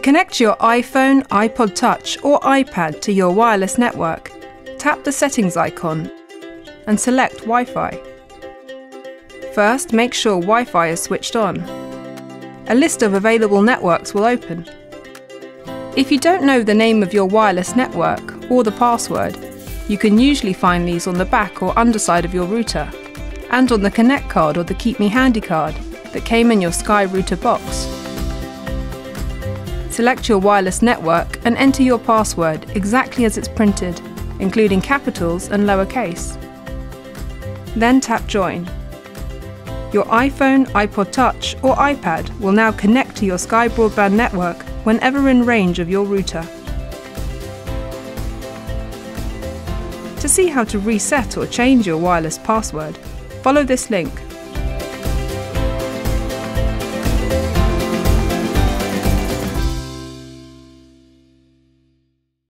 connect your iPhone, iPod Touch or iPad to your wireless network, tap the settings icon and select Wi-Fi. First, make sure Wi-Fi is switched on. A list of available networks will open. If you don't know the name of your wireless network or the password, you can usually find these on the back or underside of your router, and on the Connect card or the Keep Me Handy card that came in your Sky Router box. Select your wireless network and enter your password exactly as it's printed, including capitals and lowercase. Then tap Join. Your iPhone, iPod Touch or iPad will now connect to your Sky Broadband network whenever in range of your router. To see how to reset or change your wireless password, follow this link